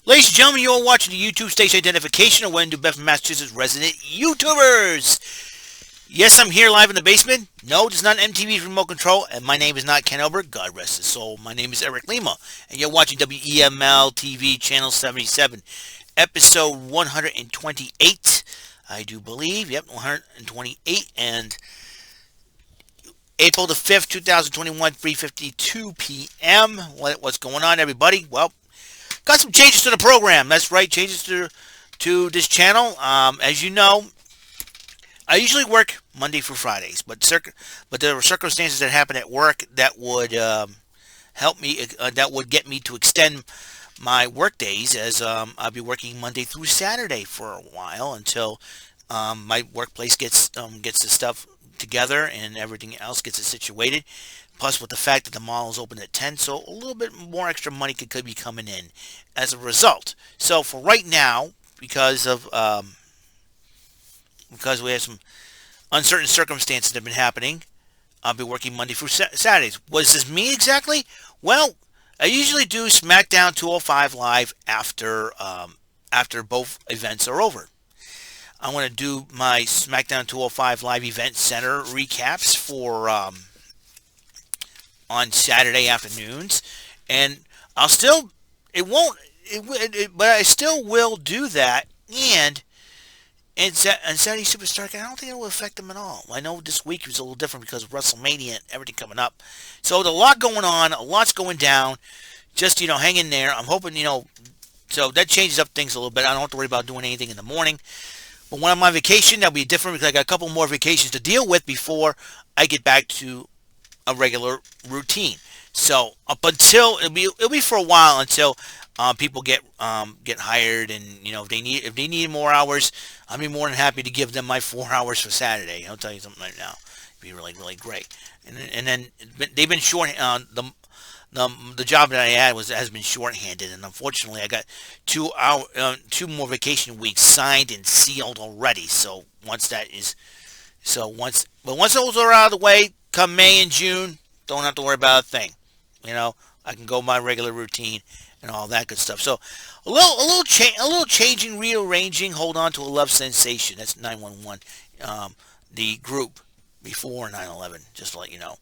Ladies and gentlemen, you are watching the YouTube station identification of New Bedford, Massachusetts resident YouTubers. Yes, I'm here live in the basement. No, it's not MTV's remote control, and my name is not Ken Elbert. God rest his soul. My name is Eric Lima, and you're watching WEML-TV Channel 77, episode 128. I do believe, yep, 128, and April the 5th, 2021, 3:52 p.m. What's going on, everybody? Well, got some changes to the program. That's right, changes to this channel. As you know, I usually work Monday through Fridays, but there were circumstances that happened at work that would help me, that would get me to extend my work days, as I'll be working Monday through Saturday for a while until my workplace gets the stuff together and everything else gets it situated. Plus, with the fact that the mall is open at 10, so a little bit more extra money could be coming in as a result. So for right now, because we have some uncertain circumstances that have been happening, I'll be working Monday through Saturdays. What does this mean exactly? Well, I usually do SmackDown 205 live after both events are over. I want to do my SmackDown 205 live event center recaps for on Saturday afternoons, and I'll still but I still will do that, and Saturday Superstar, I don't think it will affect them at all. I know this week was a little different because of WrestleMania and everything coming up. So there's a lot going on, a lot's going down. Just, hang in there. I'm hoping, so that changes up things a little bit. I don't have to worry about doing anything in the morning. But when I'm on vacation, that'll be different because I got a couple more vacations to deal with before I get back to a regular routine. So up until it'll be for a while until people get hired, and if they need more hours, I'll be more than happy to give them my 4 hours for Saturday. I'll tell you something right now, it'd be really really great. And then they've been short. The job that I had has been shorthanded, and unfortunately, I got 2 more vacation weeks signed and sealed already. So once those are out of the way, come May and June, don't have to worry about a thing. I can go my regular routine and all that good stuff. So a little changing, rearranging. Hold on to a love sensation. That's 911, the group before 9/11. Just to let you know.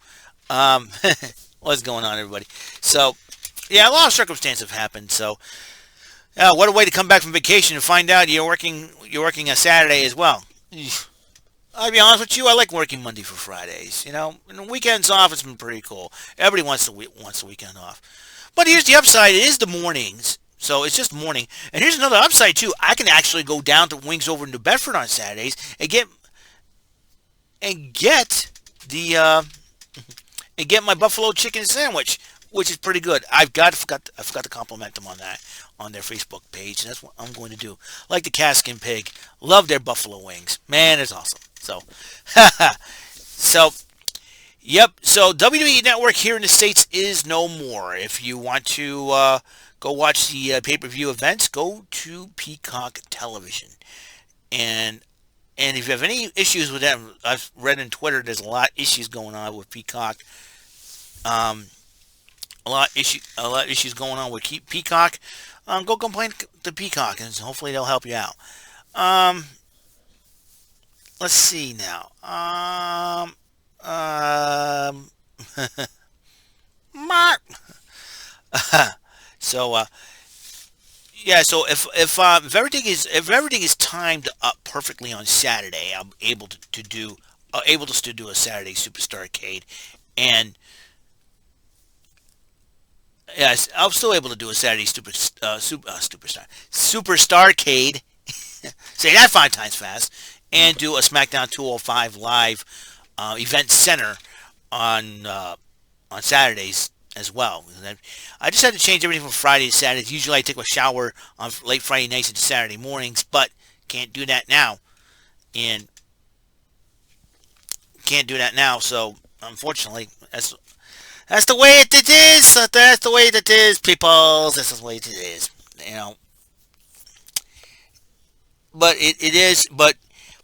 What's going on, everybody? So yeah, a lot of circumstances have happened. So what a way to come back from vacation and find out you're working a Saturday as well. I'll be honest with you, I like working Monday for Fridays. And the weekends off, it's been pretty cool. Everybody wants the weekend off. But here's the upside: it is the mornings, so it's just morning. And here's another upside too: I can actually go down to Wings Over in New Bedford on Saturdays and get the and get my buffalo chicken sandwich, which is pretty good. I forgot to compliment them on that on their Facebook page, and that's what I'm going to do. Like the Caskin Pig, love their buffalo wings. Man, it's awesome. So, so, yep. So WWE Network here in the States is no more. If you want to go watch the pay-per-view events, go to Peacock Television. And if you have any issues with that, I've read in Twitter there's a lot of issues going on with Peacock. A lot of issues going on with Peacock. Go complain to Peacock, and hopefully they'll help you out. Let's see now. Mark. So yeah. So if everything is timed up perfectly on Saturday, I'm able to do a Saturday Superstar Arcade, and yes, I'm still able to do a Saturday Superstarcade. Say that 5 times fast, and do a SmackDown 205 live event center on Saturdays as well. I just had to change everything from Friday to Saturdays. Usually I take a shower on late Friday nights into Saturday mornings, but can't do that now, and can't do that now. So unfortunately, that's the way it is. That's the way it is, people. That's the way it is. But it is. But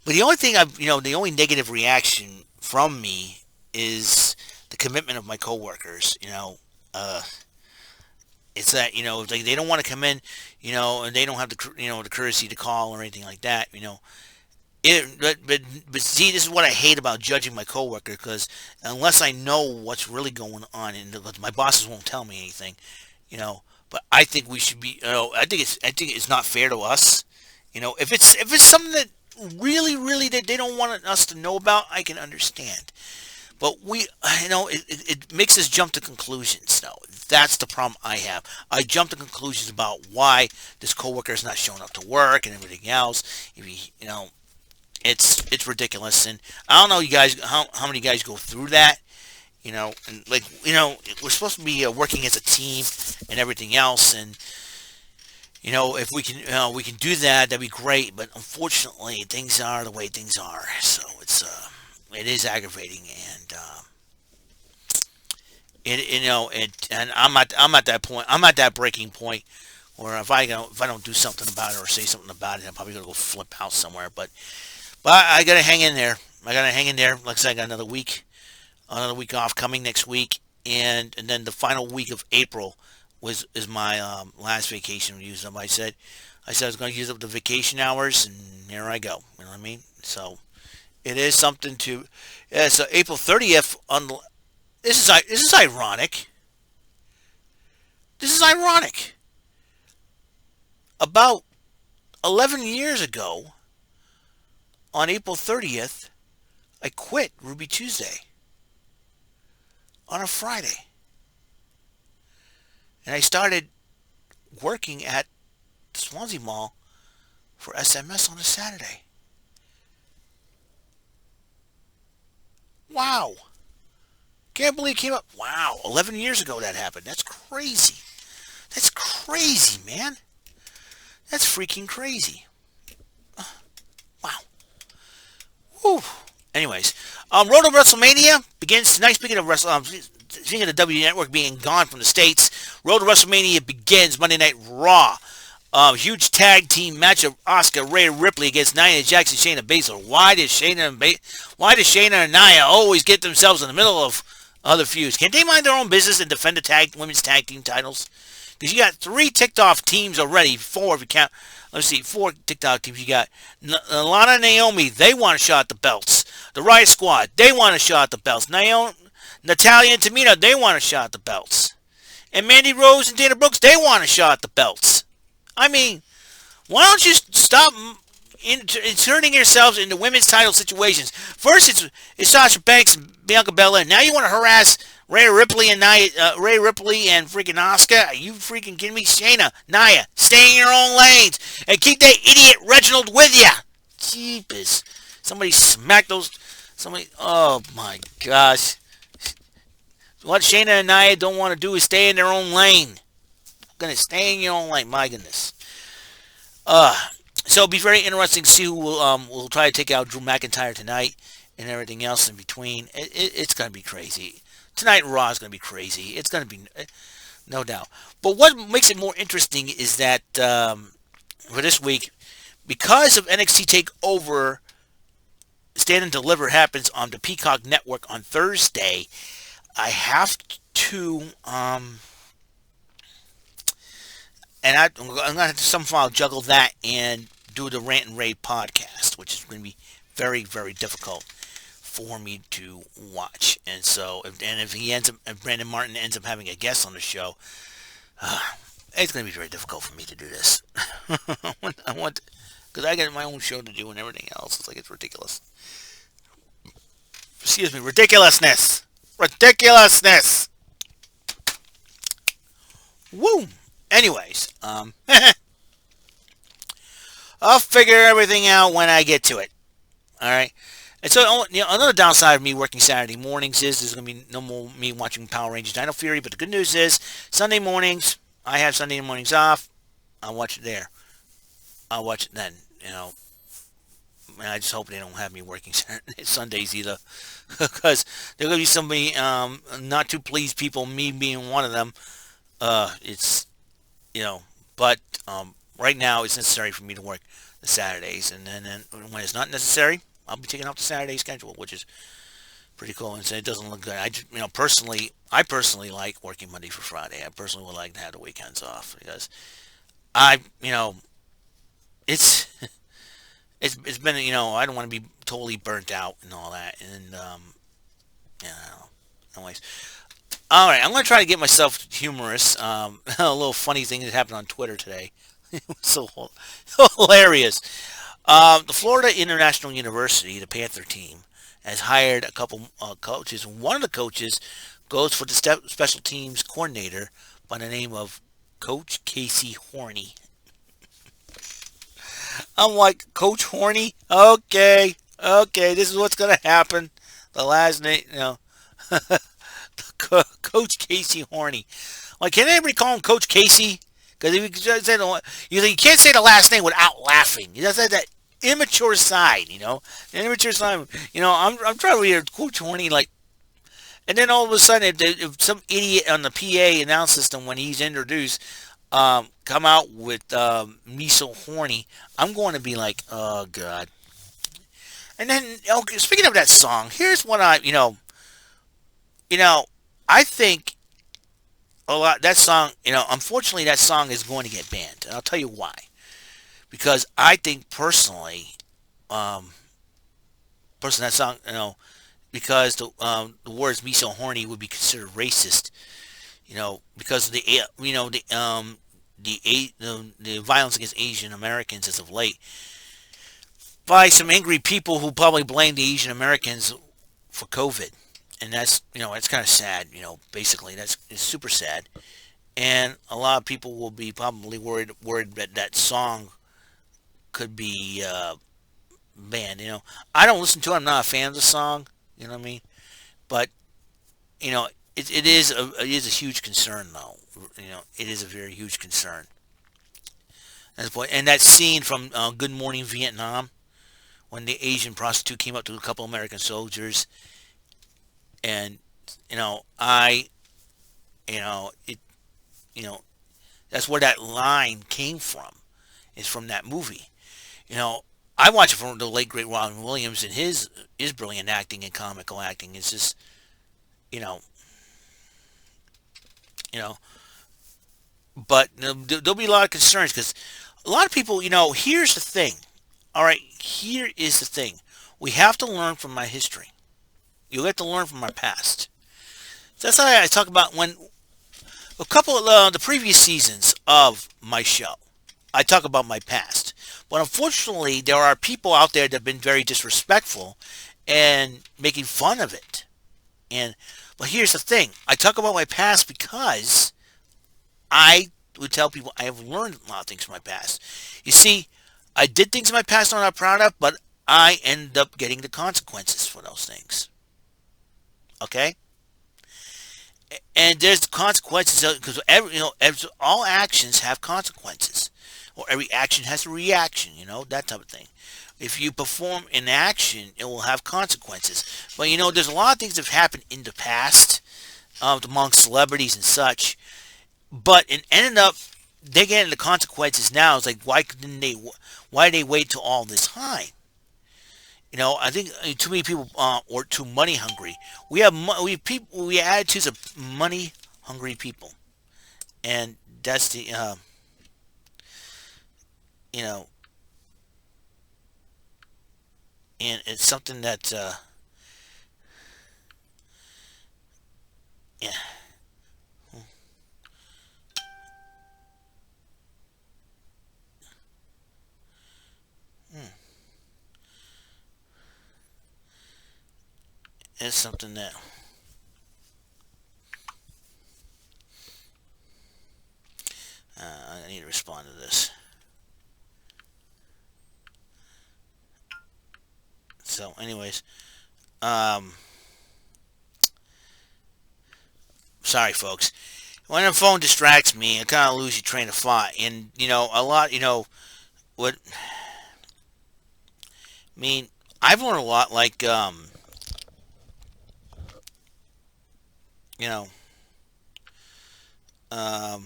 the only thing the only negative reaction from me is the commitment of my coworkers. It's that, like they don't want to come in, and they don't have the courtesy to call or anything like that. But see, this is what I hate about judging my coworker, because unless I know what's really going on, and my bosses won't tell me anything, you know. But I think we should be, I think it's not fair to us, if it's something that really that they don't want us to know about, I can understand. But it makes us jump to conclusions, though. That's the problem I have. I jump to conclusions about why this coworker is not showing up to work and everything else. If it's ridiculous, and I don't know you guys how many guys go through that. And like we're supposed to be working as a team and everything else, and if we can do that, that'd be great. But unfortunately, things are the way things are, so it is aggravating, and and I'm at that point. I'm at that breaking point where if I don't do something about it or say something about it, I'm probably gonna go flip out somewhere. But I gotta hang in there. I gotta hang in there. Like I said, I got another week off coming next week, and then the final week of April is my last vacation. Use them. I said I was gonna use up the vacation hours, and here I go. You know what I mean? So it is something to. Yeah. So April 30th. This is ironic. This is ironic. About 11 years ago, on April 30th, I quit Ruby Tuesday on a Friday. And I started working at the Swansea Mall for SMS on a Saturday. Wow. Can't believe it came up. Wow. 11 years ago that happened. That's crazy. That's crazy, man. That's freaking crazy. Wow. Whew. Anyways, Road to WrestleMania begins tonight. Speaking of the W Network being gone from the States, Road to WrestleMania begins Monday Night Raw. Huge tag team match of Asuka, Rhea Ripley against Nia Jax and Shayna Baszler. Why does Shayna and Nia always get themselves in the middle of other feuds? Can't they mind their own business and defend the women's tag team titles? Because you got 3 TikTok teams already. 4 if you count. Let's see, 4 TikTok teams. You got Lana and Naomi. They want a shot at the belts. The Riot Squad. They want a shot at the belts. Natalia and Tamina. They want a shot at the belts. And Mandy Rose and Dana Brooks. They want a shot at the belts. I mean, why don't you stop inserting yourselves into women's title situations? First, it's Sasha Banks and Bianca Belair. Now you want to harass Rhea Ripley and freaking Asuka? Are you freaking kidding me? Shayna, Nia, stay in your own lanes and keep that idiot Reginald with you. Jeepers. Somebody smack those. Oh my gosh. What Shayna and Nia don't want to do is stay in their own lane. Gonna stay in your own lane. My goodness. So it'll be very interesting to see who will try to take out Drew McIntyre tonight and everything else in between. It's gonna be crazy. Tonight Raw is gonna be crazy. It's gonna be no doubt. But what makes it more interesting is that for this week, because of NXT Takeover, Stand and Deliver happens on the Peacock Network on Thursday. I have to and I'm going to have to somehow juggle that and do the Rant and Rave podcast, which is going to be very, very difficult for me to watch. And so, if Brandon Martin ends up having a guest on the show, it's going to be very difficult for me to do this. Because I got my own show to do and everything else. It's like, it's ridiculous. Excuse me, ridiculousness. Ridiculousness. Woo. Anyways, I'll figure everything out when I get to it. All right. And so, another downside of me working Saturday mornings is there's going to be no more me watching Power Rangers Dino Fury. But the good news is Sunday mornings, I have Sunday mornings off. I'll watch it there. I'll watch it then. And I just hope they don't have me working Sundays either, because there's going to be somebody not too pleased people, me being one of them. But right now it's necessary for me to work the Saturdays, and then when it's not necessary, I'll be taking off the Saturday schedule, which is Pretty cool. And it doesn't look good. Personally, I personally like working Monday for Friday. I personally would like to have the weekends off because I, it's it's been, I don't want to be totally burnt out and all that. And yeah, I don't know. Anyways, all right, I'm going to try to get myself humorous. A little funny thing that happened on Twitter today. So hilarious. The Florida International University, the Panther team, has hired a couple coaches. One of the coaches goes for the special teams coordinator by the name of Coach Casey Horney. I'm like, Coach Horney? Okay, okay, this is what's going to happen. The last name, Coach Casey Horney. Like, can anybody call him Coach Casey? Because if you just say you can't say the last name without laughing. You just that immature side, the immature side. I'm trying to read Coach Horney, like, and then all of a sudden, if some idiot on the PA announce system when he's introduced, come out with me so horny, I'm going to be like, oh god. And then, okay, speaking of that song, here's what I think a lot that song, unfortunately that song is going to get banned. And I'll tell you why. Because I think um, personally that song, because the words "me so horny" would be considered racist. Because of the violence against Asian Americans as of late by some angry people who probably blame the Asian Americans for COVID, and that's kind of sad. Basically it's super sad, and a lot of people will be probably worried that that song could be banned. I don't listen to it. I'm not a fan of the song. You know what I mean? But it is a huge concern though. It is a very huge concern. And that scene from Good Morning Vietnam, when the Asian prostitute came up to a couple American soldiers, and I, it, you know, that's where that line came from. Is from that movie. You know, I watch it from the late great Robin Williams and his brilliant acting and comical acting. It's just, you know, you know. But there'll be a lot of concerns because a lot of people, here's the thing. All right, here is the thing. We have to learn from my history. You have to learn from our past. So that's why I talk about when a couple of the previous seasons of my show. I talk about my past. But unfortunately, there are people out there that have been very disrespectful and making fun of it. And but here's the thing. I talk about my past because I would tell people I have learned a lot of things from my past. You see, I did things in my past I'm not proud of, but I end up getting the consequences for those things. Okay? And there's consequences because all actions have consequences, or every action has a reaction. That type of thing. If you perform an action, it will have consequences. But there's a lot of things that have happened in the past among celebrities and such. But it ended up they getting the consequences now. It's like why did they wait till all this time? I think too many people or too money hungry. We attitudes of money hungry people, and that's the you know, and it's something that yeah, hmm, it's something that I need to respond to this. So, anyways, um, sorry, folks. When the phone distracts me, I kind of lose your train of thought, and a lot. What I mean, I've learned a lot. Like, you know, um,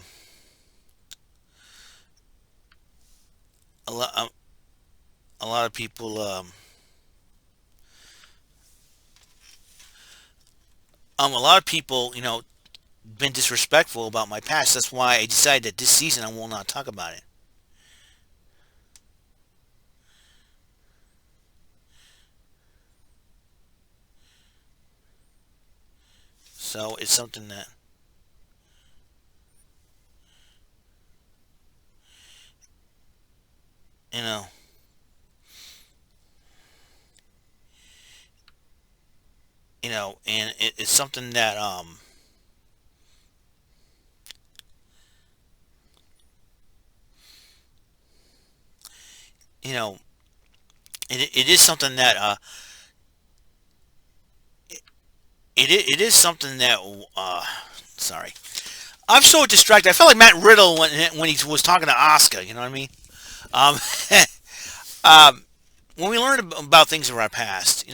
a lot. A lot of people. A lot of people, been disrespectful about my past. That's why I decided that this season I will not talk about it. So it's something that, you know, and it's something that, you know, it is something that, it is something that, sorry. I'm so distracted. I felt like Matt Riddle when he was talking to Oscar. You know what I mean? Um, um, when we learn about things from our past,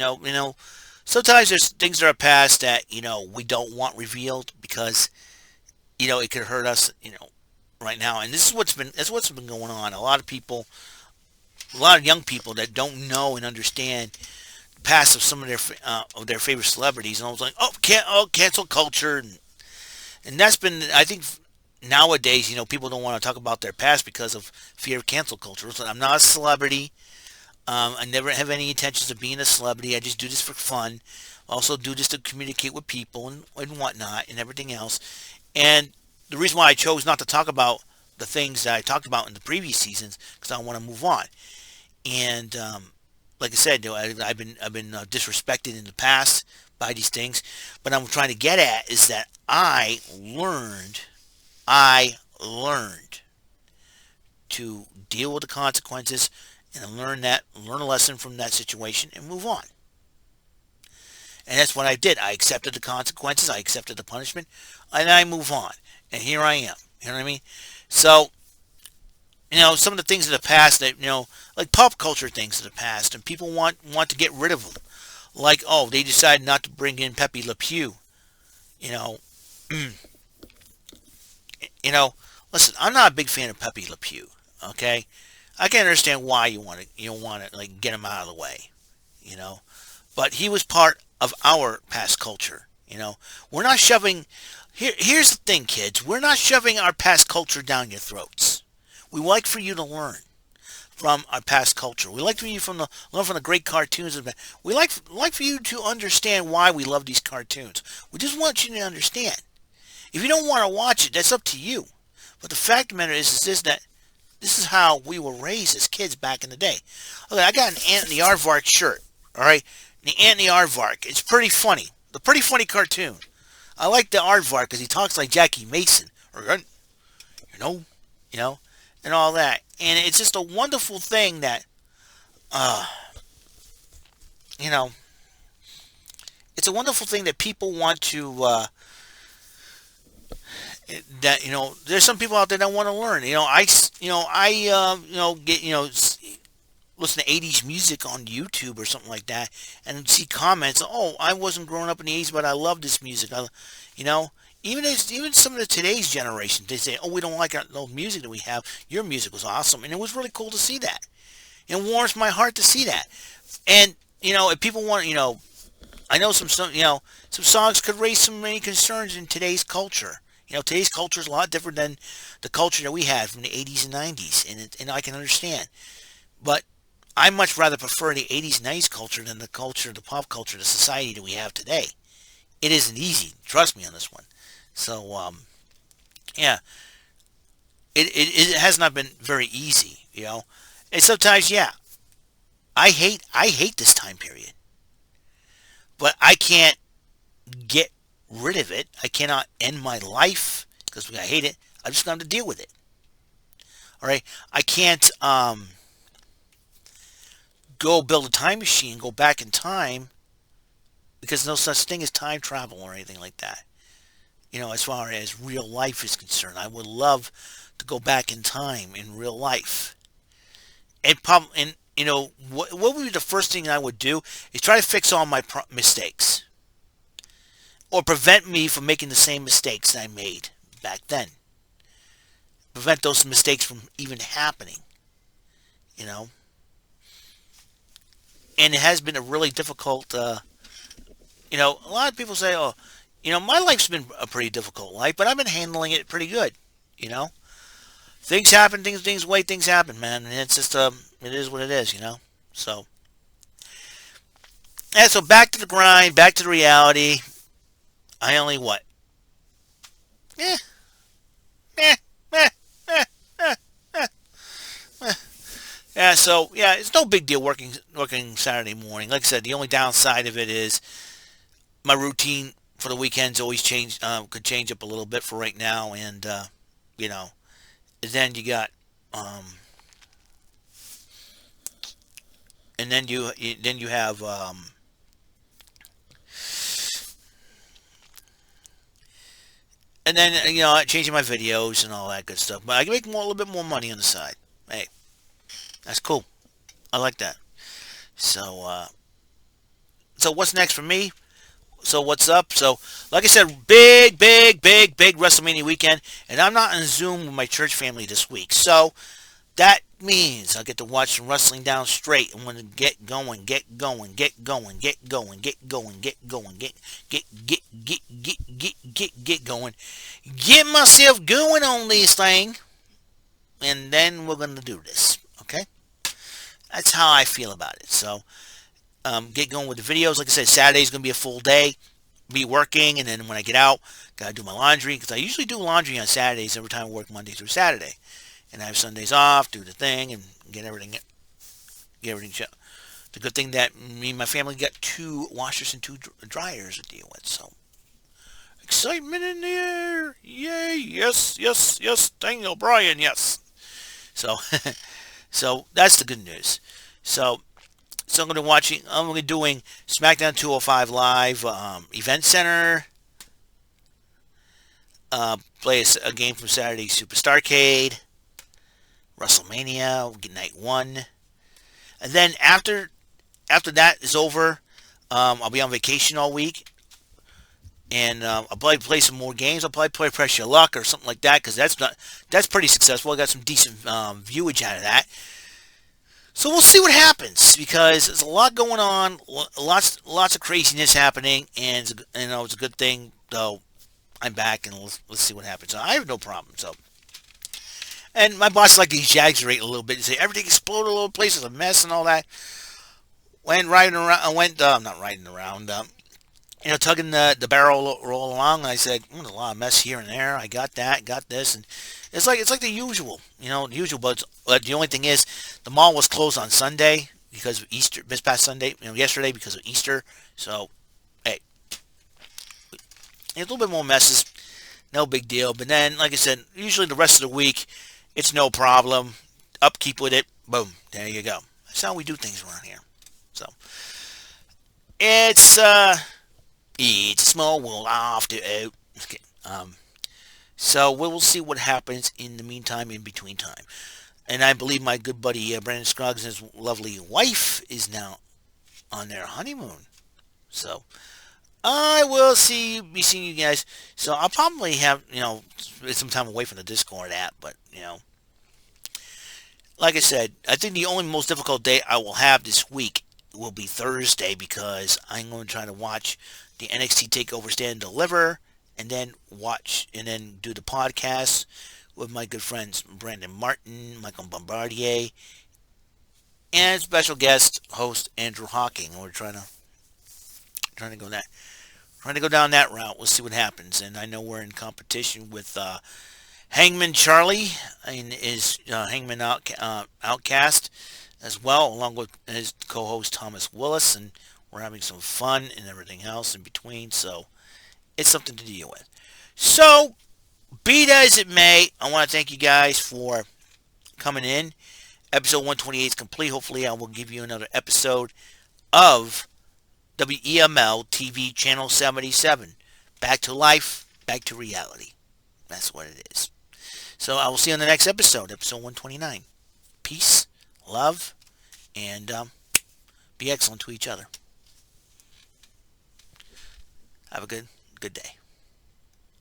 sometimes there's things in our past that we don't want revealed because it could hurt us, right now. And this is what's been going on. A lot of young people that don't know and understand the past of some of their favorite celebrities, and I was like, cancel culture, and that's been, I think, nowadays, people don't want to talk about their past because of fear of cancel culture. So I'm not a celebrity. I never have any intentions of being a celebrity. I just do this for fun. Also do this to communicate with people and whatnot and everything else. And the reason why I chose not to talk about the things that I talked about in the previous seasons because I want to move on. And like I said, I've been disrespected in the past by these things. But I'm trying to get at is that I learned to deal with the consequences and learn a lesson from that situation and move on. And that's what I did. I accepted the consequences, I accepted the punishment, and I move on. And here I am. You know what I mean? So, some of the things in the past that, like pop culture things in the past, and people want to get rid of them. Like, oh, they decided not to bring in Pepe Le Pew. You know, listen, I'm not a big fan of Pepe Le Pew. Okay, I can understand why you want to like get him out of the way. You know, but he was part of our past culture. We're not shoving. Here's the thing, kids. We're not shoving our past culture down your throats. We like for you to learn from our past culture. We like for you learn from the great cartoons. We like for you to understand why we love these cartoons. We just want you to understand. If you don't want to watch it, that's up to you. But the fact of the matter is this that this is how we were raised as kids back in the day. Okay, I got an Ant and the Aardvark shirt. All right, the Ant and the Aardvark. It's pretty funny. The pretty funny cartoon. I like the Aardvark because he talks like Jackie Mason, or you know, you know, and all that. And it's just a wonderful thing that, uh, you know, it's a wonderful thing that people want to. That there's some people out there that want to learn. Get listen to 80s music on YouTube or something like that and see comments, oh, I wasn't growing up in the 80s, but I love this music. You know, even some of the today's generation, they say, oh, we don't like the music that we have. Your music was awesome. And it was really cool to see that. It warms my heart to see that. And, if people want, I know some songs could raise so many concerns in today's culture. Today's culture is a lot different than the culture that we had from the 80s and 90s, and I can understand. But I much rather prefer the 80s and 90s culture than the pop culture, the society that we have today. It isn't easy. Trust me on this one. So, yeah, it has not been very easy. And sometimes, yeah, I hate this time period, but I can't get rid of it. I cannot end my life because I hate it. I'm just going to deal with it. All right, I can't go build a time machine, go back in time, because no such thing as time travel or anything like that. As far as real life is concerned, I would love to go back in time in real life. And what would be the first thing I would do is try to fix all my mistakes, or prevent me from making the same mistakes that I made back then. Prevent those mistakes from even happening. You know, and it has been a really difficult. A lot of people say, "Oh, my life's been a pretty difficult life, but I've been handling it pretty good. You know, things happen, things way things happen, man, and it's just it is what it is. So yeah, so back to the grind, back to the reality. I only what? Eh, eh, eh, eh, eh, eh, eh. Yeah, so yeah, it's no big deal working Saturday morning. Like I said, the only downside of it is my routine for the weekends always could change up a little bit for right now, and you know, then you got um, and then you have and then changing my videos and all that good stuff. But I can make a little bit more money on the side. Hey, that's cool. I like that. So so what's next for me? So what's up? So like I said, big WrestleMania weekend, and I'm not on Zoom with my church family this week. So that means I get to watch some wrestling down straight. I'm gonna get going, get going, get going, get going, get going, get going, get going, get myself going on this thing, and then we're gonna do this. Okay, that's how I feel about it. So get going with the videos. Like I said, Saturday's gonna be a full day. Be working, and then when I get out, gotta do my laundry because I usually do laundry on Saturdays every time I work Monday through Saturday, and I have Sundays off, do the thing, and get everything. The good thing that me and my family got 2 washers and 2 dryers to deal with. So excitement in the air, yay! Yes, yes, yes. Daniel Bryan, yes. So so that's the good news. So I'm going to be doing SmackDown 205 Live, Event Center, play a game from Saturday Super Starcade, WrestleMania, Night 1. And then after that is over, I'll be on vacation all week. And I'll probably play some more games. I'll probably play Press Your Luck or something like that because that's pretty successful. I got some decent viewage out of that. So we'll see what happens because there's a lot going on, lots of craziness happening, and it's a good thing. Though I'm back, and let's see what happens. So I have no problem. So, and my boss like to exaggerate a little bit and say everything exploded all over the place, it's a mess and all that. Went riding around. I went not riding around. Tugging the barrel roll along. And I said, there's a lot of mess here and there. I got that, got this, and it's like the usual, the usual. But the only thing is, the mall was closed on Sunday because of Easter. This past Sunday, yesterday because of Easter. So, hey, a little bit more messes, no big deal. But then, like I said, usually the rest of the week, it's no problem. Upkeep with it. Boom, there you go. That's how we do things around here. So, it's a small world after all. Okay. So we'll see what happens in the meantime, in between time. And I believe my good buddy Brandon Scruggs and his lovely wife is now on their honeymoon. So I will be seeing you guys. So I'll probably have, some time away from the Discord app. But, like I said, I think the only most difficult day I will have this week will be Thursday because I'm going to try to watch the NXT TakeOver Stand and Deliver, and then do the podcast with my good friends Brandon Martin, Michael Bombardier, and special guest host Andrew Hawking. And we're trying to go down that route. We'll see what happens. And I know we're in competition with Hangman Charlie and his Hangman Outcast as well, along with his co-host Thomas Willis, and we're having some fun and everything else in between, so it's something to deal with. So, be that as it may, I want to thank you guys for coming in. Episode 128 is complete. Hopefully, I will give you another episode of WEML-TV Channel 77. Back to life, back to reality. That's what it is. So, I will see you on the next episode, episode 129. Peace, love, and be excellent to each other. Have a good day.